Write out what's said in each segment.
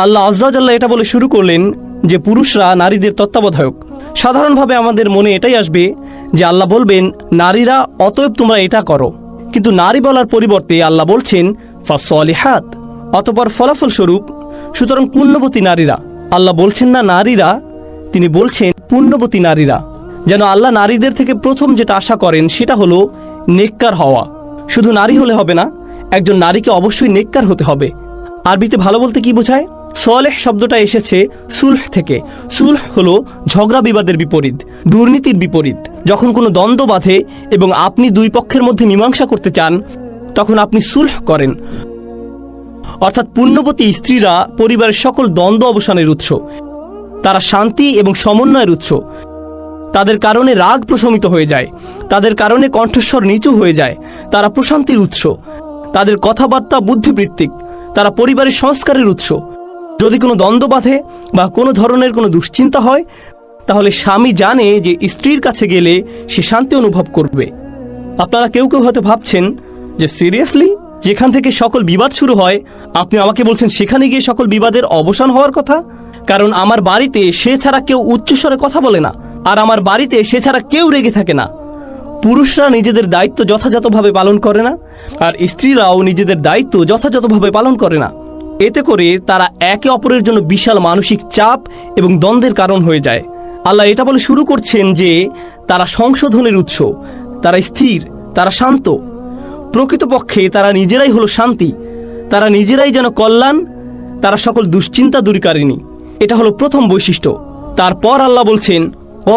আল্লাহ আজ্জা ওয়া জাল্লা এটা বলে শুরু করলেন যে পুরুষরা নারীদের তত্ত্বাবধায়ক। সাধারণভাবে আমাদের মনে এটাই আসবে যে আল্লাহ বলবেন নারীরা, অতএব তোমরা এটা করো। কিন্তু নারী বলার পরিবর্তে আল্লাহ বলছেন ফাসলিহাত, অতঃপর ফলাফল স্বরূপ। সুতরাং পুণ্যবতী নারীরা, আল্লাহ বলছেন না নারীরা, তিনি বলছেন পুণ্যবতী নারীরা। যেন আল্লাহ নারীদের থেকে প্রথম যেটা আশা করেন সেটা হলো নেককার হওয়া। শুধু নারী হলে হবে না, একজন নারীকে অবশ্যই নেককার হতে হবে। আরবিতে ভালো বলতে কি বোঝায়? সলেহ শব্দটা এসেছে সুলহ থেকে। সুলহ হলো ঝগড়া বিবাদের বিপরীত, দুর্নীতির বিপরীত। যখন কোনো দ্বন্দ্ব বাধে এবং আপনি দুই পক্ষের মধ্যে মীমাংসা করতে চান, তখন আপনি সুলহ করেন। অর্থাৎ পুণ্যবতী স্ত্রীরা পরিবারের সকল দ্বন্দ্ব অবসানের উৎস, তারা শান্তি এবং সমন্বয়ের উৎস। তাদের কারণে রাগ প্রশমিত হয়ে যায়, তাদের কারণে কণ্ঠস্বর নিচু হয়ে যায়। তারা প্রশান্তির উৎস, তাদের কথাবার্তা বুদ্ধিবৃত্তিক, তারা পরিবারের সংস্কারের উৎস। যদি কোনো দ্বন্দ্ব বাধে বা কোনো ধরনের কোনো দুশ্চিন্তা হয়, তাহলে স্বামী জানে যে স্ত্রীর কাছে গেলে সে শান্তি অনুভব করবে। আপনারা কেউ কেউ হয়তো ভাবছেন যে সিরিয়াসলি, যেখান থেকে সকল বিবাদ শুরু হয়, আপনি আমাকে বলছেন সেখানে গিয়ে সকল বিবাদের অবসান হওয়ার কথা? কারণ আমার বাড়িতে সে ছাড়া কেউ উচ্চস্বরে কথা বলে না, আর আমার বাড়িতে সে ছাড়া কেউ রেগে থাকে না। পুরুষরা নিজেদের দায়িত্ব যথাযথভাবে পালন করে না, আর স্ত্রীরাও নিজেদের দায়িত্ব যথাযথভাবে পালন করে না। এতে করে তারা একে অপরের জন্য বিশাল মানসিক চাপ এবং দ্বন্দ্বের কারণ হয়ে যায়। আল্লাহ এটা বলে শুরু করছেন যে তারা সংশোধনের উৎস, তারা স্থির, তারা শান্ত। প্রকৃতপক্ষে তারা নিজেরাই হলো শান্তি, তারা নিজেরাই যেন কল্যাণ, তারা সকল দুশ্চিন্তা দূরীকারিণী। এটা হলো প্রথম বৈশিষ্ট্য। তারপর আল্লাহ বলছেন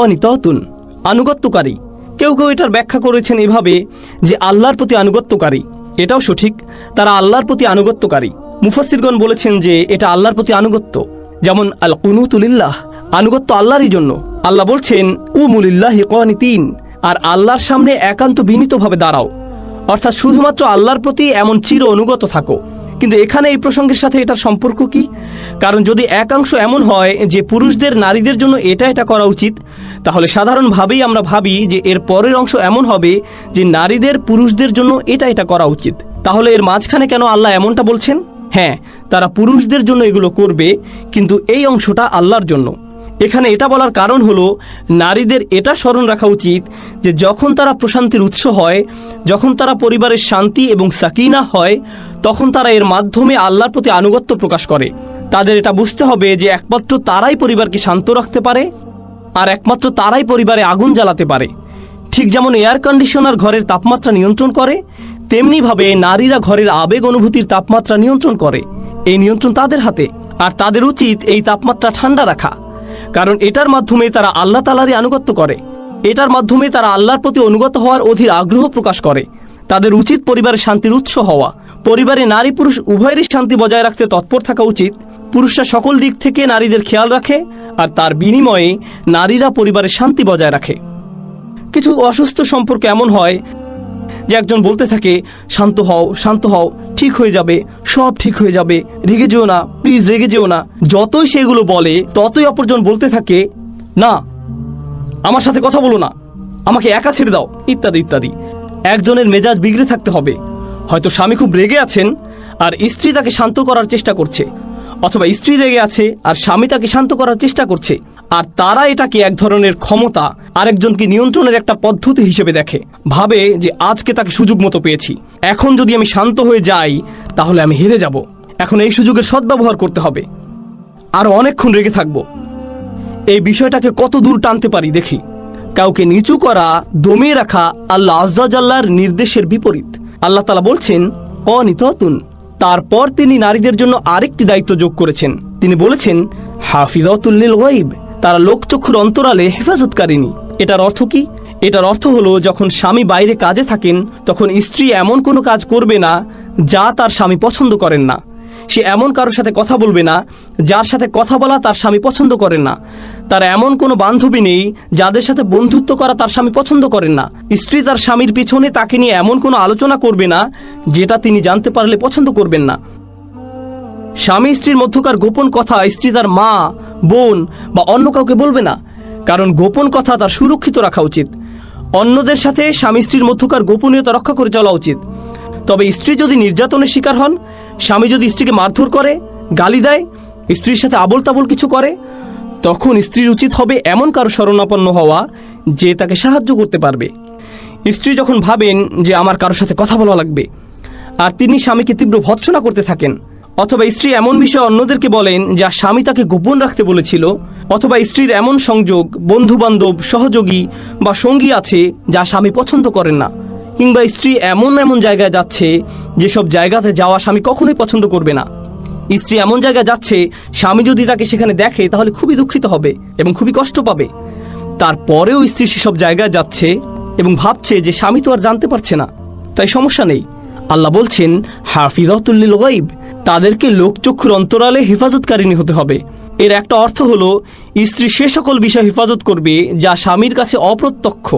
অনিততুন, আনুগত্যকারী। কেউ কেউ এটার ব্যাখ্যা করেছেন এভাবে যে আল্লাহর প্রতি আনুগত্যকারী। এটাও সঠিক, তারা আল্লাহর প্রতি আনুগত্যকারী। মুফাসসিরগণ বলেছেন যে এটা আল্লাহর প্রতি আনুগত্য। যেমন আল কুনুতু লিল্লাহ, আনুগত্য আল্লাহরই জন্য। আল্লাহ বলছেন কুমু লিল্লাহি কানিতিন, আর আল্লাহর সামনে একান্ত বিনীতভাবে দাঁড়াও। অর্থাৎ শুধুমাত্র আল্লাহর প্রতি এমন চির অনুগত থাকো। কিন্তু এখানে এই প্রসঙ্গের সাথে এটার সম্পর্ক কি? কারণ যদি একাংশ এমন হয় যে পুরুষদের নারীদের জন্য এটা করা উচিত, তাহলে সাধারণভাবেই আমরা ভাবি যে এর পরের অংশ এমন হবে যে নারীদের পুরুষদের জন্য এটা করা উচিত। তাহলে এর মাঝখানে কেন আল্লাহ এমনটা বলছেন? হ্যাঁ, তারা পুরুষদের জন্য এগুলো করবে, কিন্তু এই অংশটা আল্লাহর জন্য। এখানে এটা বলার কারণ হলো নারীদের এটা স্মরণ রাখা উচিত যে যখন তারা প্রশান্তির উৎস হয়, যখন তারা পরিবারের শান্তি এবং সাকিনা হয়, তখন তারা এর মাধ্যমে আল্লাহর প্রতি আনুগত্য প্রকাশ করে। তাদের এটা বুঝতে হবে যে একমাত্র তারাই পরিবারকে শান্ত রাখতে পারে, আর একমাত্র তারাই পরিবারে আগুন জ্বালাতে পারে। ঠিক যেমন এয়ার কন্ডিশনার ঘরের তাপমাত্রা নিয়ন্ত্রণ করে, তেমনিভাবে নারীরা ঘরের আবেগ অনুভূতির তাপমাত্রা নিয়ন্ত্রণ করে। এই নিয়ন্ত্রণ তাদের হাতে, আর তাদের উচিত এই তাপমাত্রা ঠান্ডা রাখা। কারণ এটার মাধ্যমে তারা আল্লাহ তাআলারই আনুগত্য করে, এটার মাধ্যমে তারা আল্লাহর প্রতি অনুগত হওয়ার অধীর আগ্রহ প্রকাশ করে। তাদের উচিত পরিবারের শান্তির উৎস হওয়া। পরিবারে নারী পুরুষ উভয়েরই শান্তি বজায় রাখতে তৎপর থাকা উচিত। পুরুষরা সকল দিক থেকে নারীদের খেয়াল রাখে, আর তার বিনিময়ে নারীরা পরিবারের শান্তি বজায় রাখে। কিছু অসুস্থ সম্পর্ক এমন হয় যে একজন বলতে থাকে শান্ত হও, শান্ত হও, ঠিক হয়ে যাবে, সব ঠিক হয়ে যাবে, রেগে যেও না, প্লিজ রেগে যেও না। যতই সেগুলো বলে ততই অপরজন বলতে থাকে না, আমার সাথে কথা বলো না, আমাকে একা ছেড়ে দাও, ইত্যাদি ইত্যাদি। একজনের মেজাজ বিগড়ে থাকতে হবে। হয়তো স্বামী খুব রেগে আছেন আর স্ত্রী তাকে শান্ত করার চেষ্টা করছে, অথবা স্ত্রী রেগে আছে আর স্বামী তাকে শান্ত করার চেষ্টা করছে, আর তারা এটাকে এক ধরনের ক্ষমতা, আরেকজনকে নিয়ন্ত্রণের একটা পদ্ধতি হিসেবে দেখে। ভাবে যে আজকে তাকে সুযোগ মতো পেয়েছি, এখন যদি আমি শান্ত হয়ে যাই তাহলে আমি হেরে যাব, এখন এই সুযোগের সদ্ব্যবহার করতে হবে, আর অনেকক্ষণ রেগে থাকবো। এই বিষয়টাকে কত দূর টানতে পারি দেখি। কাউকে নিচু করা, দমিয়ে রাখা আল্লাহ আজ্জা ওয়া জাল্লার নির্দেশের বিপরীত। আল্লাহ তাআলা বলছেন অনিততুন। তারপর তিনি নারীদের জন্য আরেকটি দায়িত্ব যোগ করেছেন। তিনি বলেছেন হাফিজাতুল লিল গায়ব, তারা লোকচক্ষুর অন্তরালে হেফাজতকারিনী। এটার অর্থ কি? এটার অর্থ হলো যখন স্বামী বাইরে কাজে থাকেন, তখন স্ত্রী এমন কোনো কাজ করবে না যা তার স্বামী পছন্দ করেন না। সে এমন কারোর সাথে কথা বলবে না যার সাথে কথা বলা তার স্বামী পছন্দ করেন না। তার এমন কোনো বান্ধবী নেই যাদের সাথে বন্ধুত্ব করা তার স্বামী পছন্দ করেন না। স্ত্রী তার স্বামীর পিছনে তাকে নিয়ে এমন কোনো আলোচনা করবে না যেটা তিনি জানতে পারলে পছন্দ করবেন না। স্বামী স্ত্রীর মধ্যকার গোপন কথা স্ত্রী তার মা, বোন বা অন্য কাউকে বলবে না, কারণ গোপন কথা তার সুরক্ষিত রাখা উচিত। অন্যদের সাথে স্বামী স্ত্রীর মধ্যকার গোপনীয়তা রক্ষা করে চলা উচিত। তবে স্ত্রী যদি নির্যাতনের শিকার হন, স্বামী যদি স্ত্রীকে মারধর করে, গালি দেয়, স্ত্রীর সাথে আবোল তাবোল কিছু করে, তখন স্ত্রীর উচিত হবে এমন কারো শরণাপন্ন হওয়া যে তাকে সাহায্য করতে পারবে। স্ত্রী যখন ভাবেন যে আমার কারোর সাথে কথা বলা লাগবে, আর তিনি স্বামীকে তীব্র ভৎসনা করতে থাকেন, অথবা স্ত্রী এমন বিষয়ে অন্যদেরকে বলেন যা স্বামী তাকে গোপন রাখতে বলেছিল, অথবা স্ত্রীর এমন সংযোগ, বন্ধুবান্ধব, সহযোগী বা সঙ্গী আছে যা স্বামী পছন্দ করেন না, কিংবা স্ত্রী এমন এমন জায়গায় যাচ্ছে যেসব জায়গাতে যাওয়া স্বামী কখনোই পছন্দ করবে না, স্ত্রী এমন জায়গায় যাচ্ছে স্বামী যদি তাকে সেখানে দেখে তাহলে খুবই দুঃখিত হবে এবং খুবই কষ্ট পাবে, তারপরেও স্ত্রী সেসব জায়গায় যাচ্ছে এবং ভাবছে যে স্বামী তো আর জানতে পারছে না, তাই সমস্যা নেই। আল্লাহ বলছেন হাফিজাতুল লিল গায়ব, তাদেরকে লোকচক্ষুর অন্তরালে হেফাজতকারিনী হতে হবে। এর একটা অর্থ হলো স্ত্রী সে সকল বিষয় হেফাজত করবে যা স্বামীর কাছে অপ্রত্যক্ষ।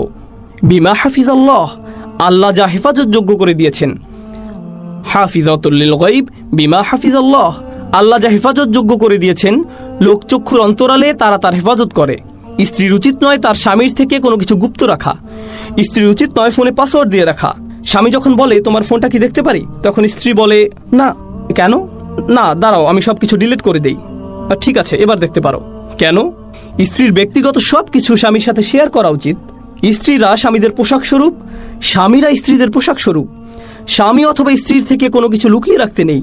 বিমা হাফিজাল্লাহ, আল্লাহ যা হেফাজতযোগ্য করে দিয়েছেন। হাফিজাতুল লিল গায়ব বিমা হাফিজাল্লাহ, আল্লাহ যা হেফাজতযোগ্য করে দিয়েছেন লোকচক্ষুর অন্তরালে তারা তার হেফাজত করে। স্ত্রীর উচিত নয় তার স্বামীর থেকে কোনো কিছু গুপ্ত রাখা। স্ত্রীর উচিত নয় ফোনে পাসওয়ার্ড দিয়ে রাখা। স্বামী যখন বলে তোমার ফোনটা কি দেখতে পারি, তখন স্ত্রী বলে না। কেন? না, দাঁড়াও আমি সব কিছু ডিলিট করে দেই। ঠিক আছে, এবার দেখতে পারো। কেন? স্ত্রীর ব্যক্তিগত সব কিছু স্বামীর সাথে শেয়ার করা উচিত। স্ত্রীরা স্বামীদের পোশাক স্বরূপ, স্বামীরা স্ত্রীদের পোশাক স্বরূপ। স্বামী অথবা স্ত্রীর থেকে কোনো কিছু লুকিয়ে রাখতে নেই।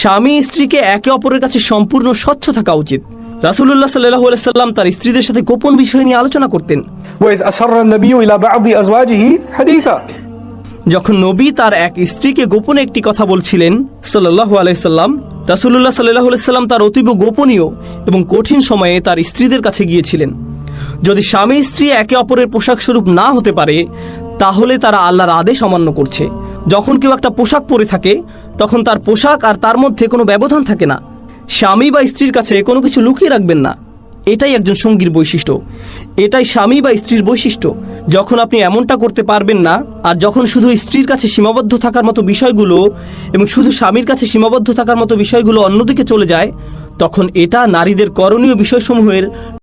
স্বামী স্ত্রীকে একে অপরের কাছে সম্পূর্ণ স্বচ্ছ থাকা উচিত। রাসূলুল্লাহ সাল্লাল্লাহু আলাইহি সাল্লাম তার স্ত্রীদের সাথে গোপন বিষয় নিয়ে আলোচনা করতেন। وإذ أسر النبي إلى بعض أزواجه حديثا, যখন নবী তার এক স্ত্রীকে গোপনে একটি কথা বলছিলেন সাল্লাল্লাহু আলাইহি সাল্লাম, রাসূলুল্লাহ সাল্লাল্লাহু আলাইহি সাল্লাম তার অতীব গোপনীয় এবং কঠিন সময়ে তার স্ত্রীদের কাছে গিয়েছিলেন। যদি স্বামী স্ত্রী একে অপরের পোশাক স্বরূপ না হতে পারে, তাহলে তারা আল্লাহর আদেশ অমান্য করছে। যখন কেউ একটা পোশাক পরে থাকে, তখন তার পোশাক আর তার মধ্যে কোনো ব্যবধান থাকে না। স্বামী বা স্ত্রীর কাছে কোনো কিছু লুকিয়ে রাখবেন না। এটাই একজন সঙ্গীর বৈশিষ্ট্য, এটাই স্বামী বা স্ত্রীর বৈশিষ্ট্য। যখন আপনি এমনটা করতে পারবেন না, আর যখন শুধু স্ত্রীর কাছে সীমাবদ্ধ থাকার মতো বিষয়গুলো এবং শুধু স্বামীর কাছে সীমাবদ্ধ থাকার মতো বিষয়গুলো অন্যদিকে চলে যায়, তখন এটা নারীদের করণীয় বিষয়সমূহের